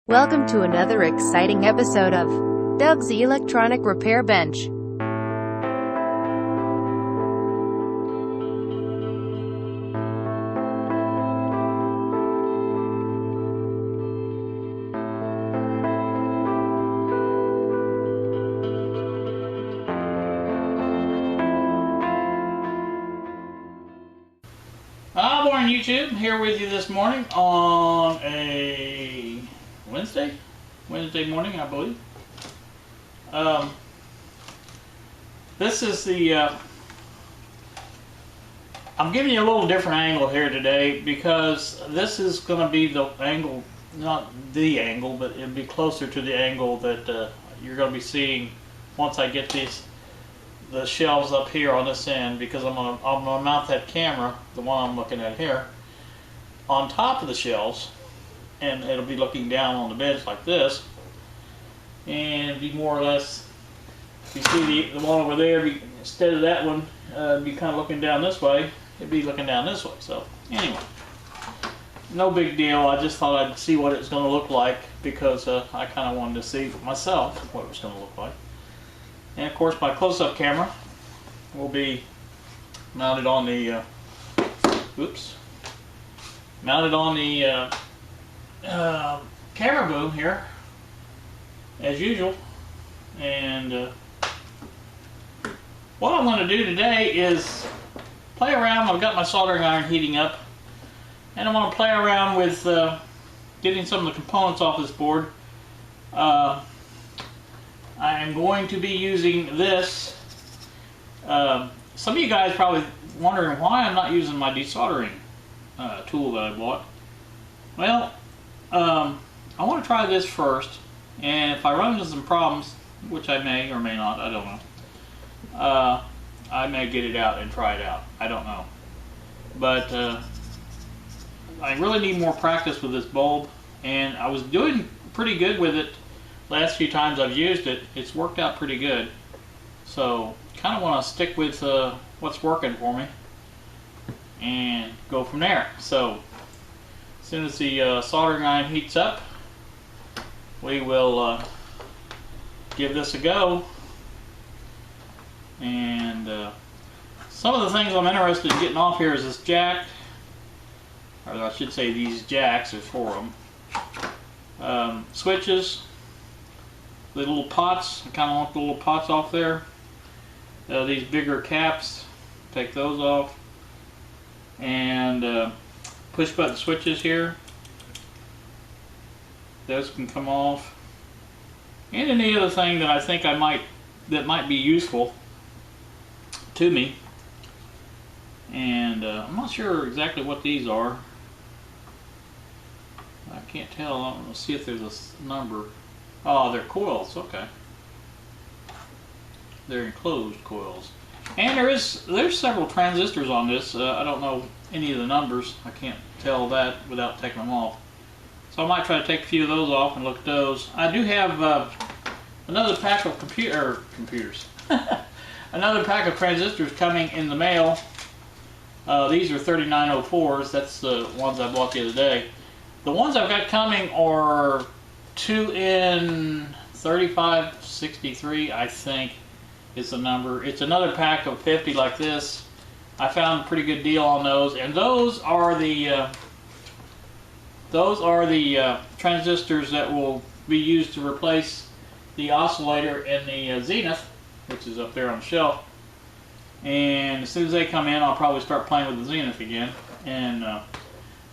Welcome to another exciting episode of Doug's Electronic Repair Bench. Morning YouTube, here with you this morning on a Wednesday morning, I believe. This is the, I'm giving you a little different angle here today because this is going to be the angle, not the angle, but it'll be closer to the angle that you're going to be seeing once I get the shelves up here on this end, because I'm gonna mount that camera, the one I'm looking at here, on top of the shelves, and it'll be looking down on the bench like this, and be more or less, you see the one over there, instead of that one be kind of looking down this way, it'd be looking down this way. So anyway, no big deal. I just thought I'd see what it's going to look like, because I kind of wanted to see for myself what it was going to look like. And of course, my close-up camera will be mounted on the camera boom here, as usual. And what I'm going to do today is play around. I've got my soldering iron heating up, and I'm going to play around with getting some of the components off this board. I am going to be using this. Some of you guys probably wondering why I'm not using my desoldering tool that I bought. Well, I want to try this first, and if I run into some problems, which I may or may not, I don't know, I may get it out and try it out. I don't know. But I really need more practice with this bulb, and I was doing pretty good with it last few times I've used it. It's worked out pretty good, so kind of want to stick with what's working for me and go from there. So as soon as the soldering iron heats up, we will give this a go. And some of the things I'm interested in getting off here is this jack, or I should say these jacks. There's 4 of them. Switches, the little pots, I kind of want the little pots off there. These bigger caps, take those off. And push button switches here, those can come off. And any other thing that I think that might be useful to me. And I'm not sure exactly what these are. I can't tell. I'm going to see if there's a number. Oh, they're coils. Okay, they're enclosed coils, and there's several transistors on this. I don't know any of the numbers. I can't tell that without taking them off. So I might try to take a few of those off and look at those. I do have another pack of computers, another pack of transistors coming in the mail. These are 3904s. That's the ones I bought the other day. The ones I've got coming are 2N3563, I think is the number. It's another pack of 50 like this. I found a pretty good deal on those, and those are the transistors that will be used to replace the oscillator in the Zenith, which is up there on the shelf. And as soon as they come in, I'll probably start playing with the Zenith again. And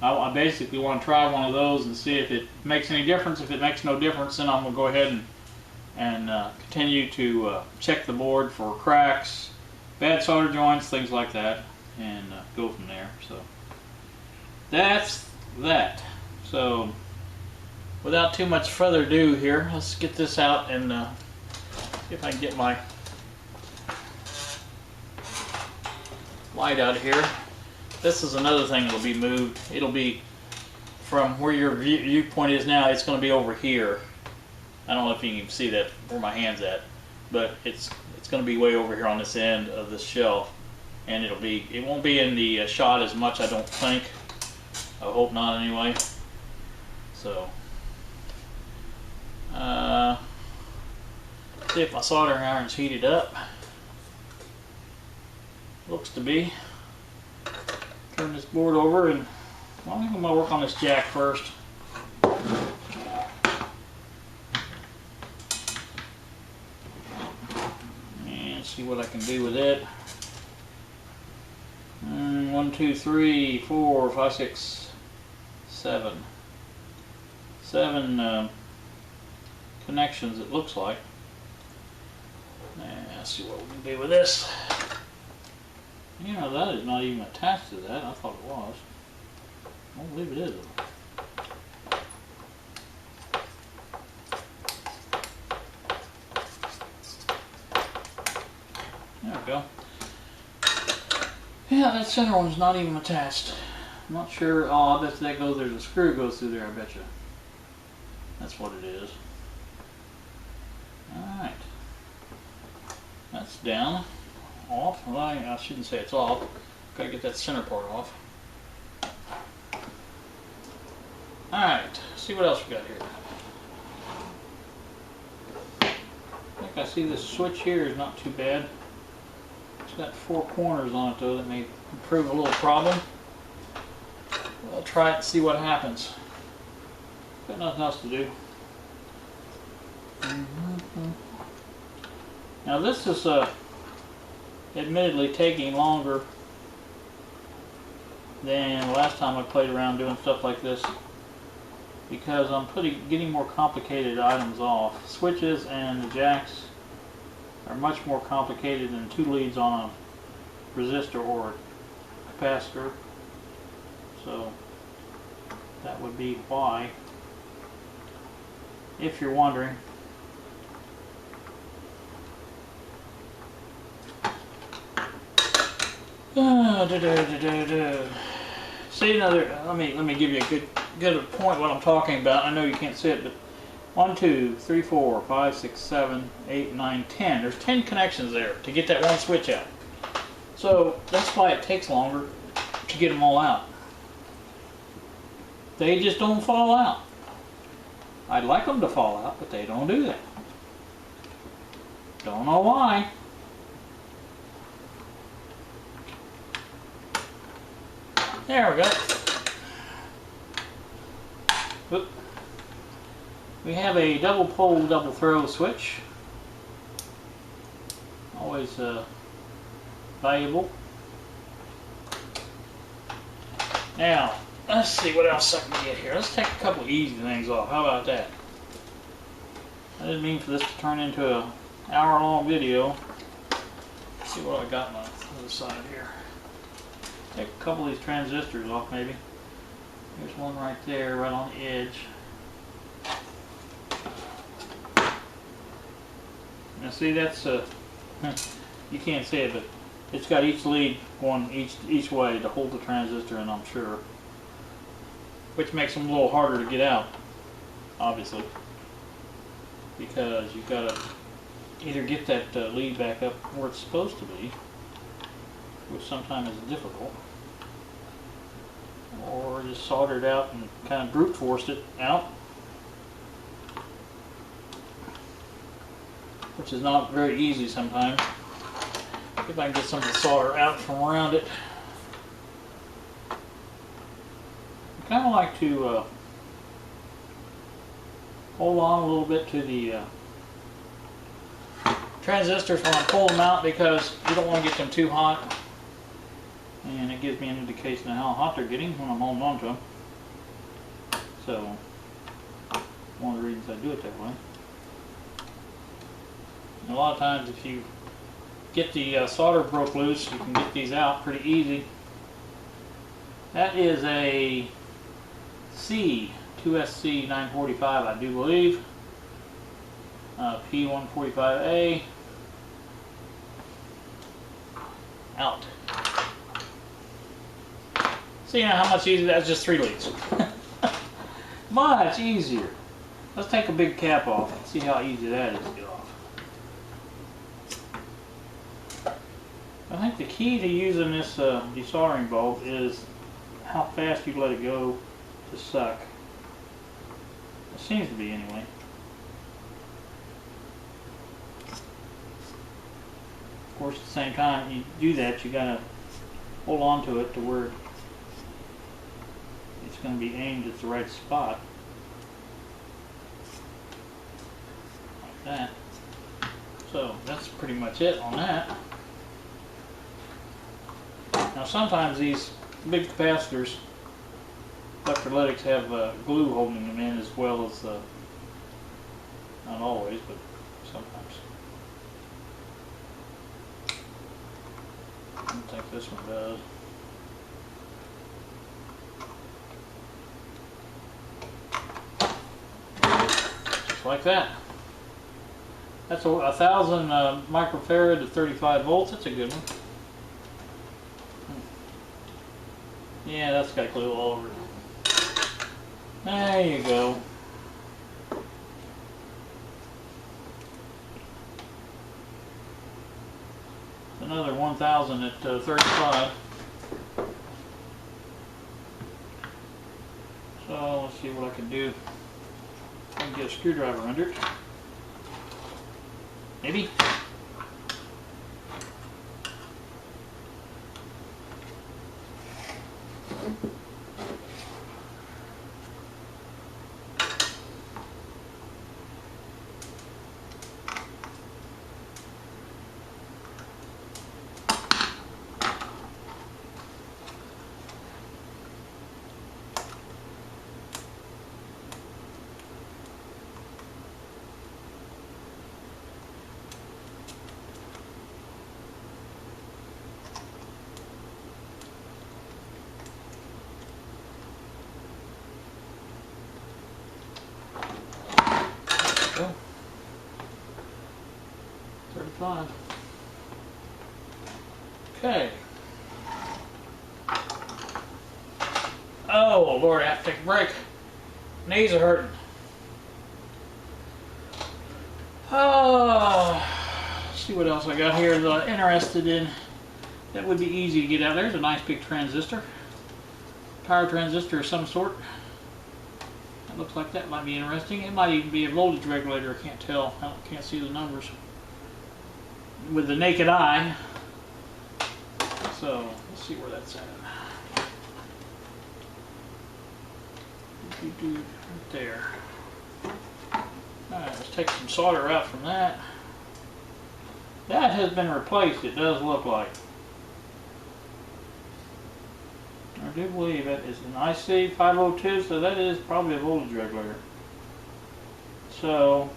I basically want to try one of those and see if it makes any difference. If it makes no difference, then I'm going to go ahead and continue to check the board for cracks, bad solder joints, things like that, and go from there. So that's that. So without too much further ado here, let's get this out and see if I can get my light out of here. This is another thing that'll be moved. It'll be from where your viewpoint is now. It's going to be over here. I don't know if you can see that where my hand's at, but it's going to be way over here on this end of this shelf, and it won't be in the shot as much, I don't think. I hope not anyway. So See if my soldering iron's heated up. Looks to be. Turn this board over and well, I think I'm going to work on this jack first. And see what I can do with it. 1, 2, 3, 4, 5, 6, 7. 7 connections it looks like. And let's see what we can do with this. You know, that is not even attached to that. I thought it was. I don't believe it is. There we go. Yeah, that center one's not even attached. I'm not sure. Oh, I bet that goes. There's a screw goes through there. I bet you. That's what it is. All right. That's down. Off. Well, I shouldn't say it's off. Gotta get that center part off. Alright, see what else we got here. I think I see this switch here is not too bad. It's got 4 corners on it though that may prove a little problem. I'll try it and see what happens. Got nothing else to do. Now this is admittedly taking longer than last time I played around doing stuff like this because I'm getting more complicated items off. Switches and the jacks are much more complicated than 2 leads on a resistor or a capacitor, so that would be why, if you're wondering. See another. Let me give you a good point what I'm talking about. I know you can't see it, but 1, 2, 3, 4, 5, 6, 7, 8, 9, 10. There's 10 connections there to get that one switch out. So that's why it takes longer to get them all out. They just don't fall out. I'd like them to fall out, but they don't do that. Don't know why. There we go. Oop. We have a double pole, double throw switch. Always valuable. Now, let's see what else I can get here. Let's take a couple easy things off. How about that? I didn't mean for this to turn into an hour-long video. Let's see what I got on the other side here. Take a couple of these transistors off maybe. There's one right there, right on the edge. Now see, that's you can't see it, but it's got each lead going each way to hold the transistor in, I'm sure. Which makes them a little harder to get out, obviously. Because you've got to either get that lead back up where it's supposed to be, which sometimes is difficult, or just solder it out and kind of brute forced it out, which is not very easy sometimes. See if I can get some of the solder out from around it. I kind of like to hold on a little bit to the transistors when I pull them out, because you don't want to get them too hot. And it gives me an indication of how hot they're getting when I'm holding on to them. So, one of the reasons I do it that way. And a lot of times if you get the solder broke loose, you can get these out pretty easy. That is a C2SC 945, I do believe. P145A. Out. See now how much easier? That's just 3 leads. Much easier. Let's take a big cap off and see how easy that is to get off. I think the key to using this desoldering bulb is how fast you let it go to suck. It seems to be anyway. Of course, at the same time you do that, you gotta hold on to it to where it's going to be aimed at the right spot. Like that. So that's pretty much it on that. Now sometimes these big capacitors, electrolytics, have glue holding them in as well as, not always, but sometimes. I don't think this one does. Just like that. That's a 1,000 microfarad to 35 volts. That's a good one. Yeah, that's got glue all over it. There you go. Another 1,000 at 35. So let's see what I can do. I can get a screwdriver under it. Maybe. Go. 35. Okay. Oh Lord, I have to take a break. Knees are hurting. Oh, let's see what else I got here that I'm interested in. That would be easy to get out. There's a nice big transistor. Power transistor of some sort. It looks like that might be interesting. It might even be a voltage regulator. I can't tell. I can't see the numbers with the naked eye. So let's see where that's at. Right there. Alright, let's take some solder out from that. That has been replaced, it does look like. I do believe it is an IC 502, so that is probably a voltage regulator. So,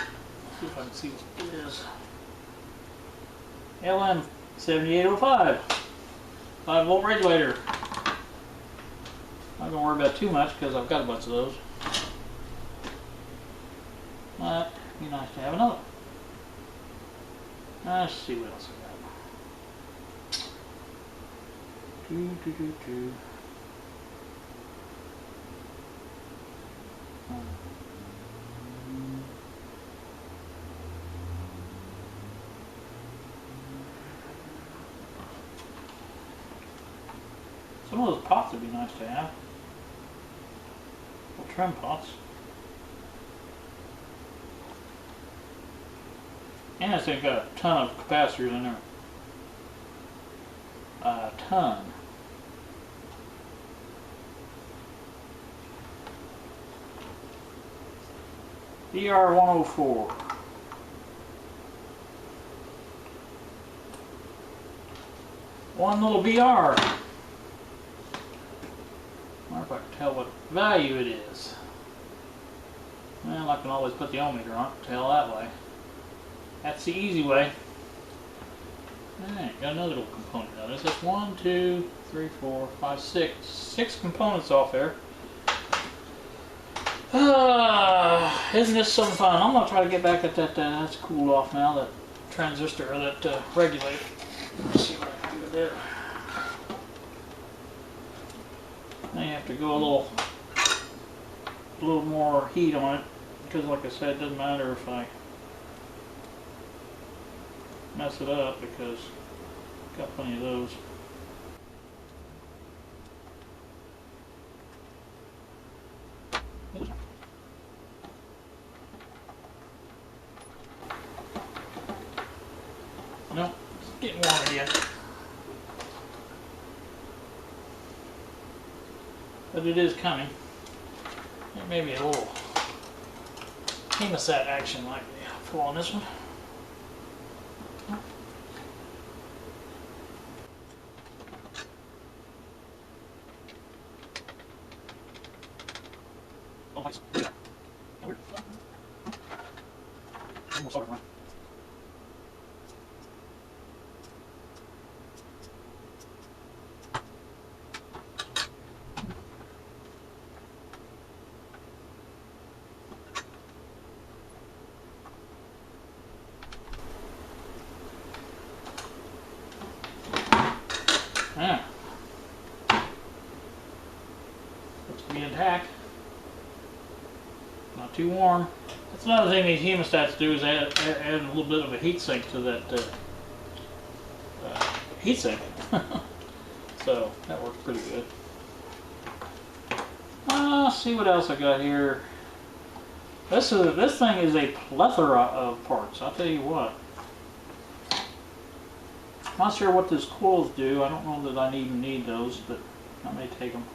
let's see if I can see what it is. LM7805, 5-volt regulator. I'm not going to worry about too much because I've got a bunch of those. But it'd be nice to have another. Let's see what else I got. Some of those pots would be nice to have. Little trim pots. And this thing's got a ton of capacitors in there. A ton. DR104. One little BR. I wonder if I can tell what value it is. Well, I can always put the ohmmeter on it, tell that way. That's the easy way. Alright, got another little component now. There's just 1, 2, 3, 4, 5, 6. 6 components off there. Isn't this some fun? I'm going to try to get back at that. That's cooled off now, that transistor, or that regulator. Let's see what I can do with it. Now you have to go a little more heat on it, because like I said, it doesn't matter if I mess it up, because I've got plenty of those. but it is coming. There may be a little hemostat action might be helpful on this one. Yeah. Looks to be intact. Not too warm. That's another thing these hemostats do is add a little bit of a heat sink to that heat sink. So that works pretty good. See what else I got here. This thing is a plethora of parts. I'll tell you what. I'm not sure what these coils do. I don't know that I even need those, but I may take them.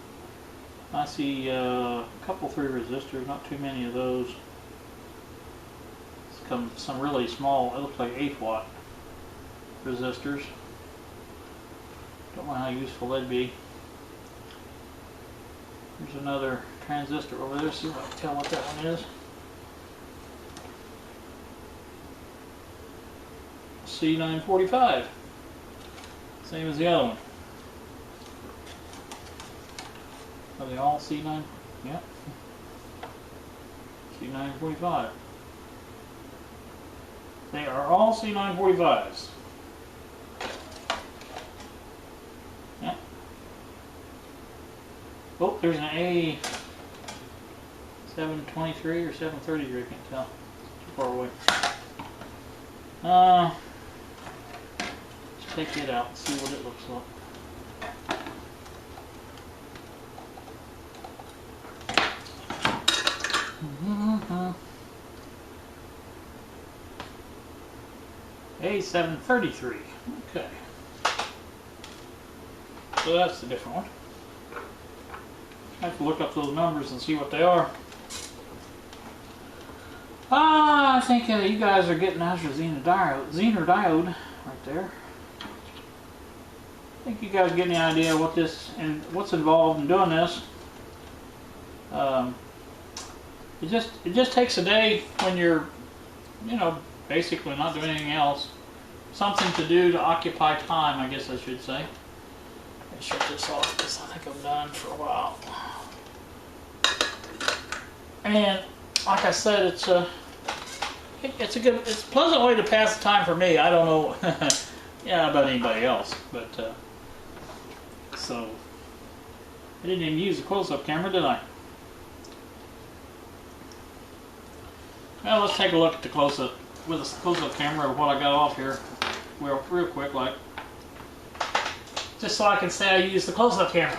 I see a couple 3 resistors, not too many of those. Some really small, it looks like 8-watt resistors. Don't know how useful they'd be. There's another transistor over there. See if I can tell what that one is. C945. Same as the other one. Are they all C9? Yeah. C945. They are all C945s. Yeah. Oh, there's an A723 or 733, I can't tell. Too far away. Let's take it out and see what it looks like. A733. Okay. So that's the different one. I have to look up those numbers and see what they are. I think you guys are getting after Zener diode right there. I think you guys get any idea what this and what's involved in doing this. It just takes a day when you're, basically not doing anything else. Something to do to occupy time, I guess I should say. Let me shut this off because I think I'm done for a while. And like I said, it's a pleasant way to pass the time for me. I don't know, about anybody else, but so I didn't even use the close-up camera, did I? Well, let's take a look at the close-up with a close-up camera of what I got off here, real quick, like, just so I can say I used the close-up camera.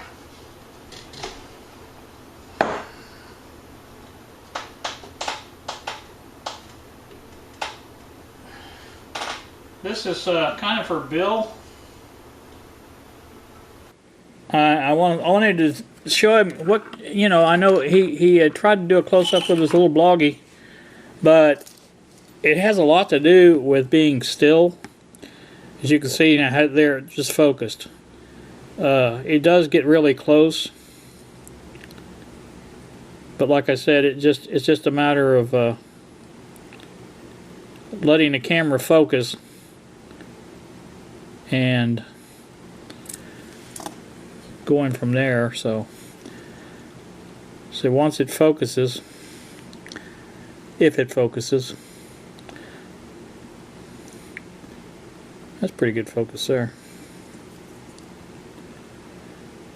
This is kind of for Bill. I wanted to show him what, I know he had tried to do a close-up with his little bloggy, but it has a lot to do with being still. As you can see now, there, just focused. It does get really close, but like I said, it's just a matter of letting the camera focus and going from there. So once it focuses, if it focuses, that's pretty good focus there.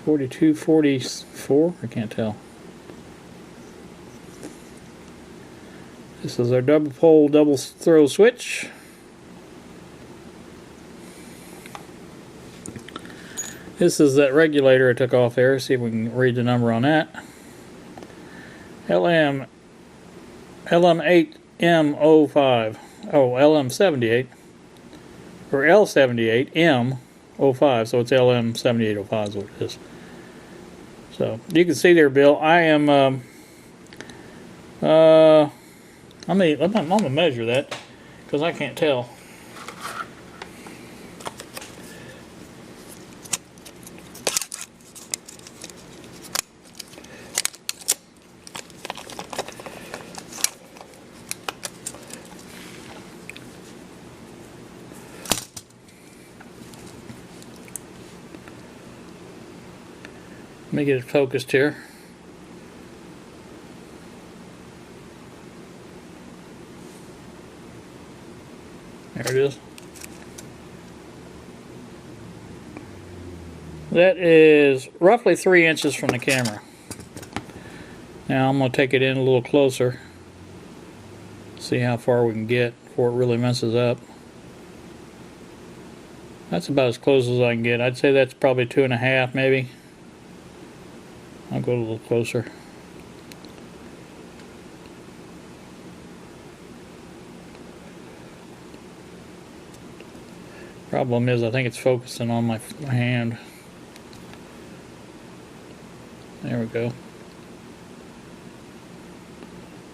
42, 44, I can't tell. This is our double pole, double throw switch. This is that regulator I took off there. See if we can read the number on that. LM8M05. Oh, LM78. Or L78M05. So it's LM7805 is what it is. So you can see there, Bill, I am I'm gonna measure that because I can't tell. Let me get it focused here. There it is. That is roughly 3 inches from the camera. Now I'm going to take it in a little closer. See how far we can get before it really messes up. That's about as close as I can get. I'd say that's probably 2.5 maybe. I'll go a little closer. Problem is, I think it's focusing on my hand. There we go.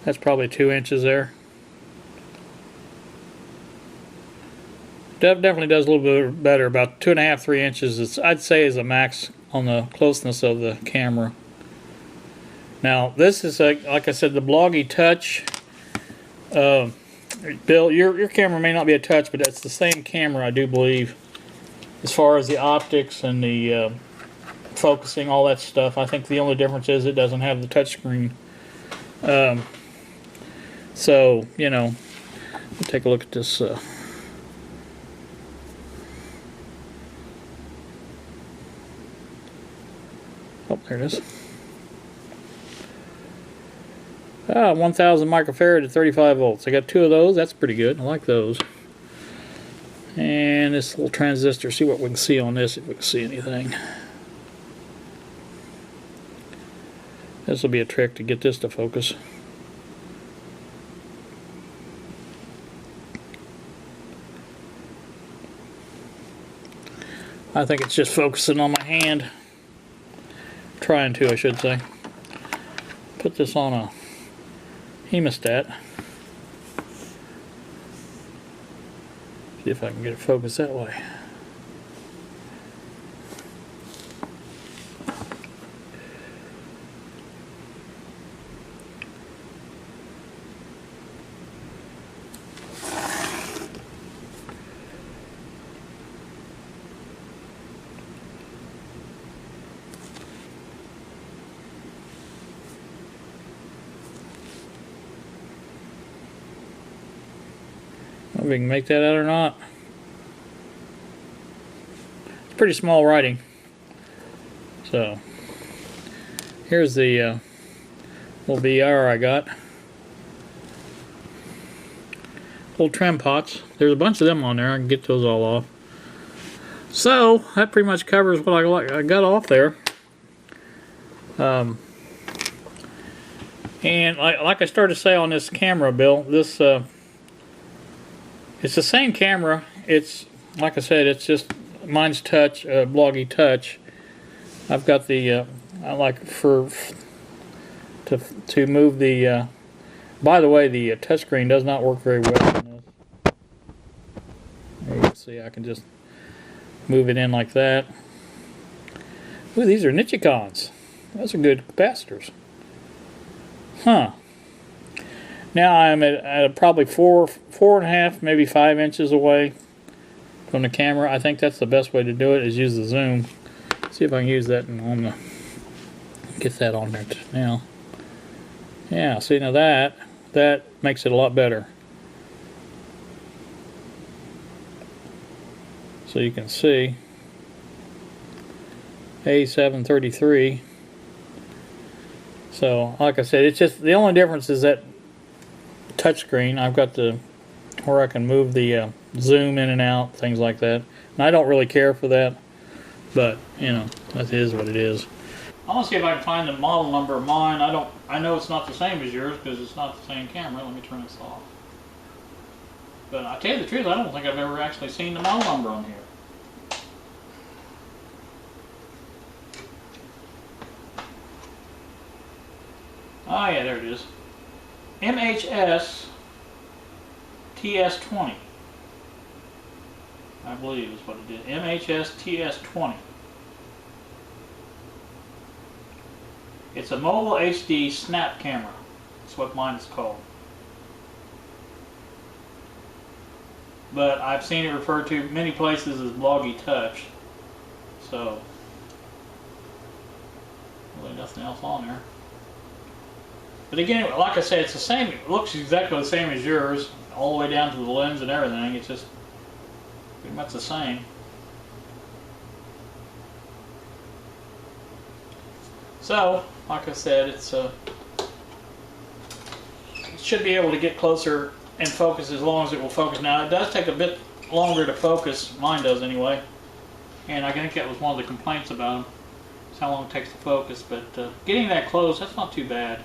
That's probably 2 inches there. Definitely does a little bit better. About 2.5, 3 inches. I'd say is a max on the closeness of the camera. Now this is like I said, the Bloggy Touch. Bill, your camera may not be a touch, but it's the same camera, I do believe, as far as the optics and the focusing, all that stuff. I think the only difference is it doesn't have the touch screen. So you know, we'll take a look at this. Oh, there it is. 1000 microfarad at 35 volts. I got 2 of those. That's pretty good. I like those. And this little transistor. See what we can see on this, if we can see anything. This will be a trick to get this to focus. I think it's just focusing on my hand. Trying to, I should say. Put this on a hemostat. See if I can get it focused that way. If we can make that out or not. It's pretty small writing. So here's the little VR I got. Little trim pots. There's a bunch of them on there. I can get those all off. So that pretty much covers what I got off there. And like I started to say on this camera, Bill, this it's the same camera. It's like I said, it's just mine's touch, Bloggy Touch. I've got the I like to move the. By the way, the touchscreen does not work very well on this. There you can see I can just move it in like that. Ooh, these are Nichicons. Those are good capacitors. Huh. Now I'm at probably 4.5, maybe 5 inches away from the camera. I think that's the best way to do it, is use the zoom. See if I can use that and on the get that on there now. Yeah, see, now that makes it a lot better. So you can see A733. So like I said, it's just the only difference is that touchscreen. I've got the where I can move the zoom in and out, things like that. And I don't really care for that, but you know, that is what it is. I want to see if I can find the model number of mine. I know it's not the same as yours because it's not the same camera. Let me turn this off. But I tell you the truth, I don't think I've ever actually seen the model number on here. Oh yeah, there it is. MHS TS20. I believe is what it did. MHS TS20. It's a mobile HD snap camera. That's what mine is called. But I've seen it referred to many places as Bloggy Touch. So, really nothing else on there. But again, like I said, it's the same. It looks exactly the same as yours, all the way down to the lens and everything. It's just pretty much the same. So, like I said, it should be able to get closer and focus as long as it will focus. Now, it does take a bit longer to focus. Mine does anyway. And I think that was one of the complaints about them. It's how long it takes to focus. But getting that close, that's not too bad.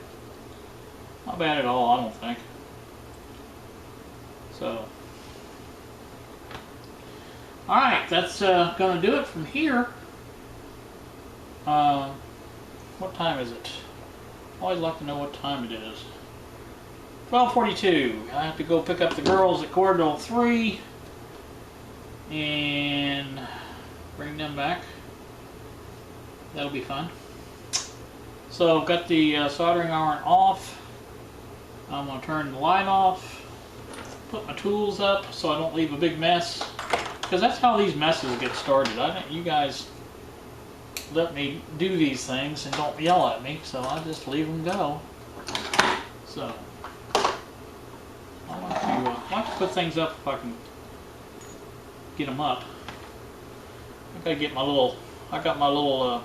Not bad at all, I don't think. So, alright, that's going to do it from here. What time is it? I always like to know what time it is. 12:42. I have to go pick up the girls at Corridor 3 and bring them back. That'll be fun. So, got the soldering iron off. I'm going to turn the light off, put my tools up so I don't leave a big mess, because that's how these messes get started. You guys let me do these things and don't yell at me, so I just leave them go. So, I like to put things up if I can get them up. I gotta get my little, I got my little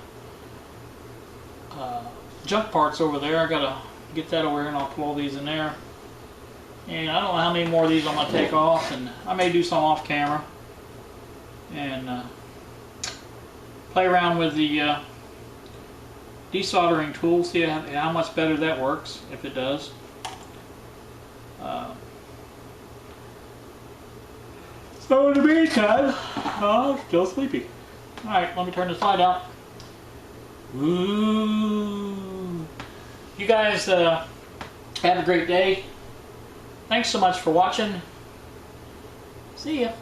junk parts over there. I gotta get that over here and I'll put all these in there. And I don't know how many more of these I'm going to take off, and I may do some off camera and play around with the desoldering tool, see how much better that works, if it does. So in the meantime, I'm still sleepy. Alright, let me turn this light out. Ooh. You guys have a great day. Thanks so much for watching. See ya.